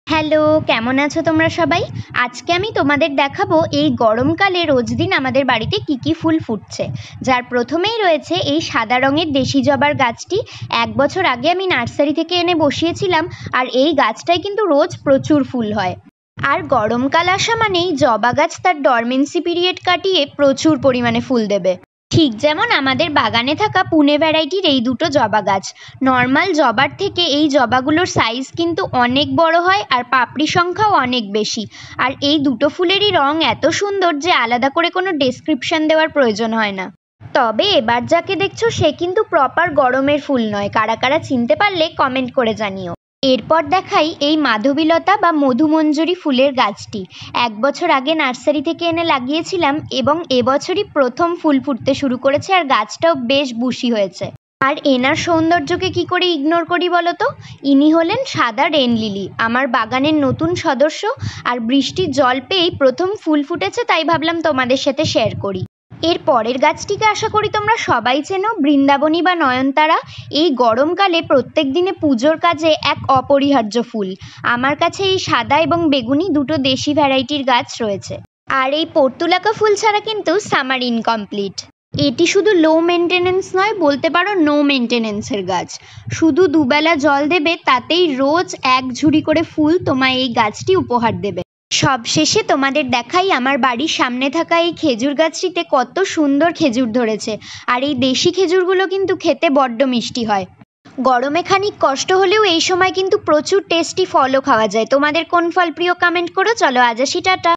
Hello, কেমন আছো তোমরা সবাই? আজকে আমি তোমাদের দেখাবো এই গরমকালে রোজ দিন আমাদের বাড়িতে কি কি ফুল ফুটছে। যার প্রথমেই রয়েছে এই সাদা রঙের দেশি জবার গাছটি। 1 বছর আগে আমি নার্সারি থেকে এনে বসিয়েছিলাম, আর এই গাছটায় কিন্তু রোজ প্রচুর ফুল হয়। আর গরমকাল আসা মানেই জবা গাছ তার ডরমেন্সি পিরিয়ড কাটিয়ে প্রচুর পরিমাণে ফুল দেবে। ঠিক যেমন আমাদের বাগানে থাকা পুনে ভ্যারাইটির এই দুটো জবা গাছ। নর্মাল জবার থেকে এই জবাগুলোর সাইজ কিন্তু অনেক বড় হয়, আর পাপড়ি সংখ্যাও অনেক বেশি। আর এই দুটো ফুলেরই রং এত সুন্দর যে আলাদা করে কোনো ডেসক্রিপশন দেওয়ার প্রয়োজন হয় না। তবে এবার যাকে দেখছো সে কিন্তু প্রপার গরমের ফুল নয়। কারা কারা চিনতে পারলে কমেন্ট করে জানিও। এরপর দেখাই এই মাধবীলতা বা মধুমঞ্জরি ফুলের গাছটি। 1 বছর আগে নার্সারি থেকে এনে লাগিয়েছিলাম, এবং এবছরই প্রথম ফুল ফুটতে শুরু করেছে, আর গাছটাও বেশ বুশি হয়েছে। আর এনার সৌন্দর্যকে কি করে ইগনোর করি বলো তো? ইনি হলেন সাদা রেন লিলি, আমার বাগানের নতুন সদস্য। আর বৃষ্টির জল পেয়েই প্রথম ফুল ফুটেছে, তাই ভাবলাম তোমাদের সাথে শেয়ার করি। এর পরের গাছটিকে আশা করি তোমরা সবাই চেনো, বৃন্দাবনী বা নয়নতারা। এই গরমকালে প্রত্যেক দিনে পুজোর কাজে এক অপরিহার্য ফুল। আমার কাছে এই সাদা এবং বেগুনি দুটো দেশি ভ্যারাইটির গাছ রয়েছে। আর এই পর্তুলাকা ফুল ছাড়া কিন্তু সামার ইনকমপ্লিট। এটি শুধু লো মেনটেনেন্স নয়, বলতে পারো নো মেনটেনেন্সের গাছ। শুধু দুবেলা জল দেবে, তাতেই রোজ এক ঝুড়ি করে ফুল তোমায় এই গাছটি উপহার দেবে। সবশেষে তোমাদের দেখাই আমার বাড়ির সামনে থাকা এই খেজুর গাছটিতে কত সুন্দর খেজুর ধরেছে। আর এই দেশি খেজুরগুলো কিন্তু খেতে বড্ড মিষ্টি হয়। গরমে খানিক কষ্ট হলেও এই সময় কিন্তু প্রচুর টেস্টি ফলও খাওয়া যায়। তোমাদের কোন ফল প্রিয় কমেন্ট করো। চলো আজ আসি, টাটা।